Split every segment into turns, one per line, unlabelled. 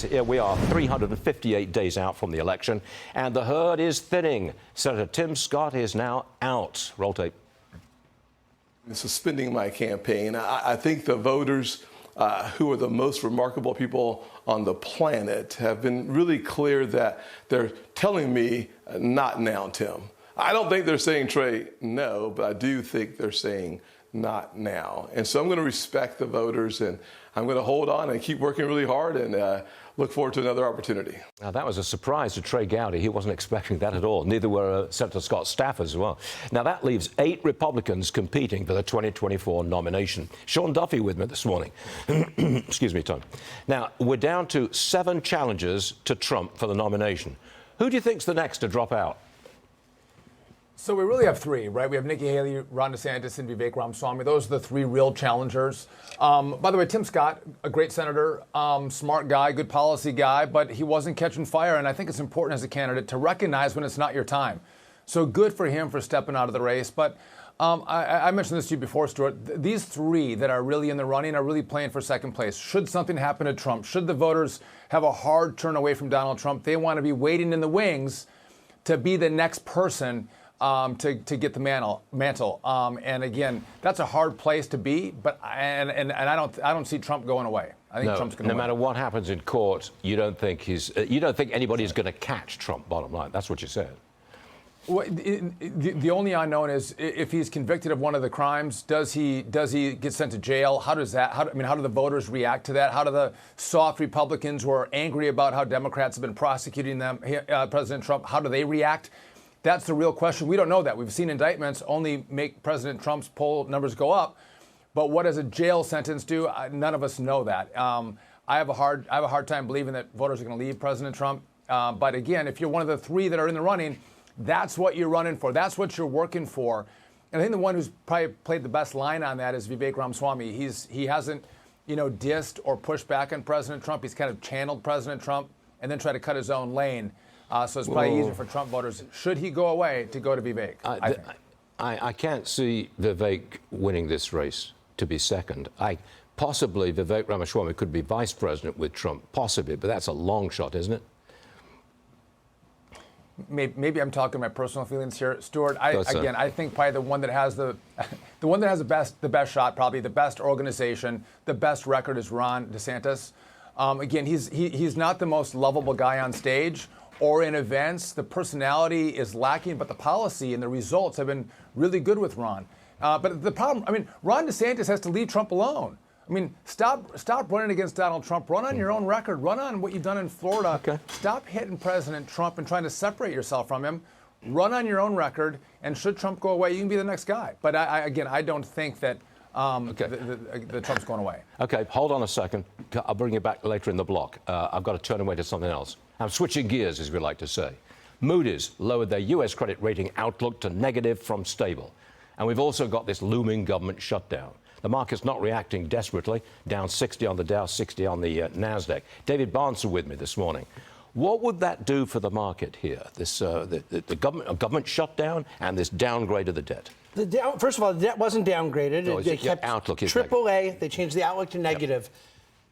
Here we are, 358 days out from the election, and the herd is thinning. Senator Tim Scott is now out. Roll tape.
Suspending my campaign. I think the voters who are the most remarkable people on the planet have been really clear that they're telling me, not now, Tim. I don't think they're saying, Trey, no, but I do think they're saying not now. And so I'm going to respect the voters, and I'm going to hold on and keep working really hard and look forward to another opportunity.
Now, that was a surprise to Trey Gowdy. He wasn't expecting that at all. Neither were Senator Scott's staff as well. Now, that leaves 8 Republicans competing for the 2024 nomination. Sean Duffy with me this morning. Excuse me, Tom. Now, we're down to 7 challengers to Trump for the nomination. Who do you think's the next to drop out?
So we really have 3, right? We have Nikki Haley, Ron DeSantis, and Vivek Ramaswamy. Those are the 3 real challengers. By the way, Tim Scott, a great senator, smart guy, good policy guy, but he wasn't catching fire. And I think it's important as a candidate to recognize when it's not your time. So good for him for stepping out of the race. But I mentioned this to you before, Stuart. These 3 that are really in the running are really playing for second place. Should something happen to Trump, should the voters have a hard turn away from Donald Trump, they want to be waiting in the wings to be the next person to get the mantle. And again, that's a hard place to be. But I don't see Trump going away. I think Trump's going to win.
No matter what happens in court, you don't think anybody's going to catch Trump. Bottom line, that's what you said.
Well, the only unknown is if he's convicted of one of the crimes, does he get sent to jail? How does that? How do the voters react to that? How do the soft Republicans who are angry about how Democrats have been prosecuting them, President Trump, how do they react? That's the real question. We don't know that. We've seen indictments only make President Trump's poll numbers go up. But what does a jail sentence do? None of us know that. I have a hard time believing that voters are going to leave President Trump. But again, if you're one of the 3 that are in the running, that's what you're running for. That's what you're working for. And I think the one who's probably played the best line on that is Vivek Ramaswamy. He hasn't, dissed or pushed back on President Trump. He's kind of channeled President Trump and then tried to cut his own lane. So it's probably easier for Trump voters, should he go away, to go to Vivek.
I can't see Vivek winning this race to be second. Possibly Vivek Ramaswamy could be vice president with Trump, possibly, but that's a long shot, isn't it?
Maybe I'm talking my personal feelings here, Stuart. I think probably the one that has the best shot, probably the best organization, the best record is Ron DeSantis. Again, he's not the most lovable guy on stage or in events. The personality is lacking, but the policy and the results have been really good with Ron. But the problem, Ron DeSantis has to leave Trump alone. Stop running against Donald Trump. Run on your own record. Run on what you've done in Florida. Okay. Stop hitting President Trump and trying to separate yourself from him. Run on your own record, and should Trump go away, you can be the next guy. But I don't think that the Trump's going away.
Okay, hold on a second. I'll bring you back later in the block. I've got to turn away to something else. I'm switching gears, as we like to say. Moody's lowered their U.S. credit rating outlook to negative from stable. And we've also got this looming government shutdown. The market's not reacting desperately, down 60 on the Dow, 60 on the NASDAQ. David Barnes with me this morning. What would that do for the market here, this the government shutdown and this downgrade of the debt?
First of all, the debt wasn't downgraded. They kept
outlook is
AAA. They changed the outlook to negative.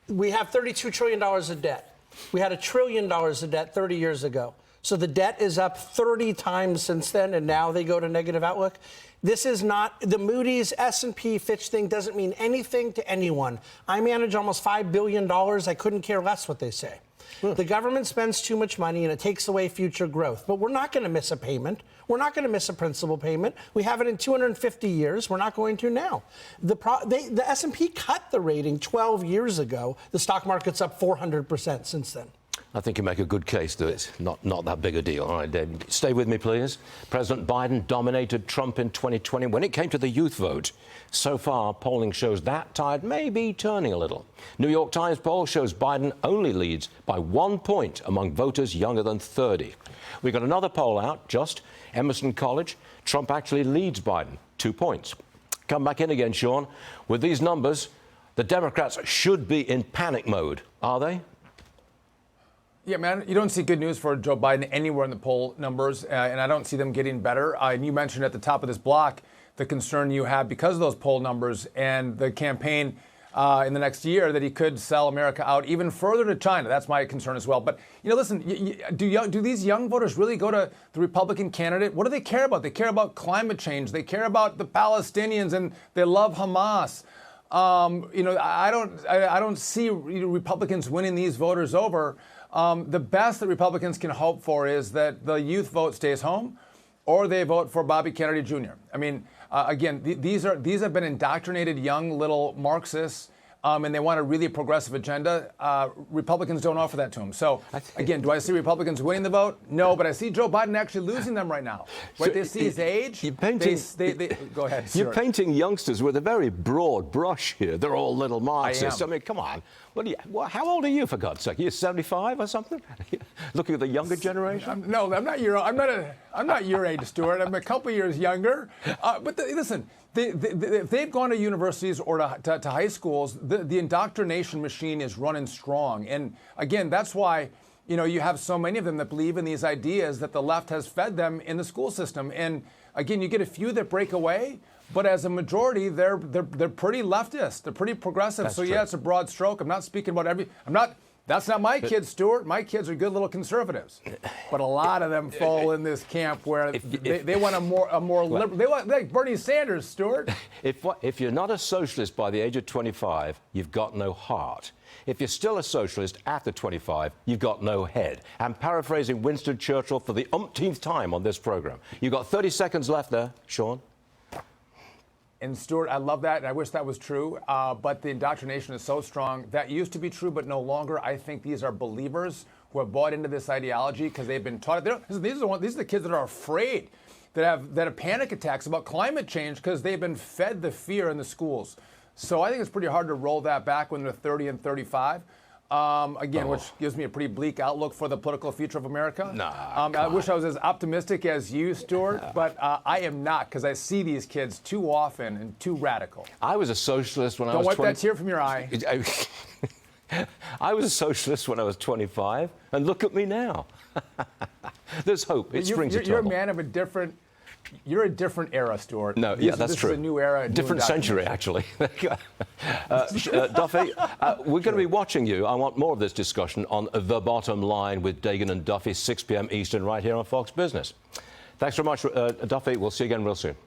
Yep. We have $32 trillion of debt. We had $1 trillion of debt 30 years ago. So the debt is up 30 times since then, and now they go to negative outlook. This is not the Moody's, S&P, Fitch thing doesn't mean anything to anyone. I manage almost $5 billion. I couldn't care less what they say. The government spends too much money and it takes away future growth. But we're not going to miss a payment. We're not going to miss a principal payment. We haven't in 250 years. We're not going to now. The S&P cut the rating 12 years ago. The stock market's up 400% since then.
I think you make a good case that it's not that big a deal. All right, David, stay with me, please. President Biden dominated Trump in 2020 when it came to the youth vote. So far, polling shows that tide may be turning a little. New York Times poll shows Biden only leads by 1 point among voters younger than 30. We've got another poll out, just Emerson College. Trump actually leads Biden 2 points. Come back in again, Sean. With these numbers, the Democrats should be in panic mode, are they?
Yeah, man, you don't see good news for Joe Biden anywhere in the poll numbers, and I don't see them getting better. And you mentioned at the top of this block the concern you have because of those poll numbers and the campaign in the next year, that he could sell America out even further to China. That's my concern as well. But, listen, do these young voters really go to the Republican candidate? What do they care about? They care about climate change. They care about the Palestinians, and they love Hamas. I don't see Republicans winning these voters over. The best that Republicans can hope for is that the youth vote stays home, or they vote for Bobby Kennedy Jr. I mean, again, these have been indoctrinated young little Marxists, and they want a really progressive agenda. Republicans don't offer that to them. So, again, do I see Republicans winning the vote? No, but I see Joe Biden actually losing them right now. Right? They see his age. Go ahead.
You're painting youngsters with a very broad brush here. They're all little Marxists. I mean, come on. How old are you, for God's sake? You're 75 or something? Looking at the younger generation?
No, I'm not your age, Stuart. I'm a couple years younger. Listen. If they've gone to universities or to high schools, the indoctrination machine is running strong. And again, that's why you have so many of them that believe in these ideas that the left has fed them in the school system. And again, you get a few that break away, but as a majority, they're pretty leftist. They're pretty progressive.
That's
so
true.
Yeah, it's a broad stroke. I'm not speaking about That's not my kids, Stuart. My kids are good little conservatives, but a lot of them fall in this camp where they want a more liberal. They want like Bernie Sanders, Stuart.
If you're not a socialist by the age of 25, you've got no heart. If you're still a socialist after 25, you've got no head. I'm paraphrasing Winston Churchill for the umpteenth time on this program. You've got 30 seconds left there, Sean.
And Stuart, I love that, and I wish that was true. But the indoctrination is so strong. That used to be true, but no longer. I think these are believers who have bought into this ideology because they've been taught it. These are the kids that are afraid, that have panic attacks about climate change because they've been fed the fear in the schools. So I think it's pretty hard to roll that back when they're 30 and 35. Which gives me a pretty bleak outlook for the political future of America. I wish I was as optimistic as you, Stuart, but I am not, because I see these kids too often and too radical.
I was a socialist when I was 20.
Don't wipe that tear from your eye.
I was a socialist when I was 25, and look at me now. There's hope. It springs eternal.
You're a man of a different... You're a different era, Stuart.
No,
that's
true.
This is a new era.
Different century, actually. Duffy, we're going to be watching you. I want more of this discussion on The Bottom Line with Dagan and Duffy, 6 p.m. Eastern, right here on Fox Business. Thanks very much, Duffy. We'll see you again real soon.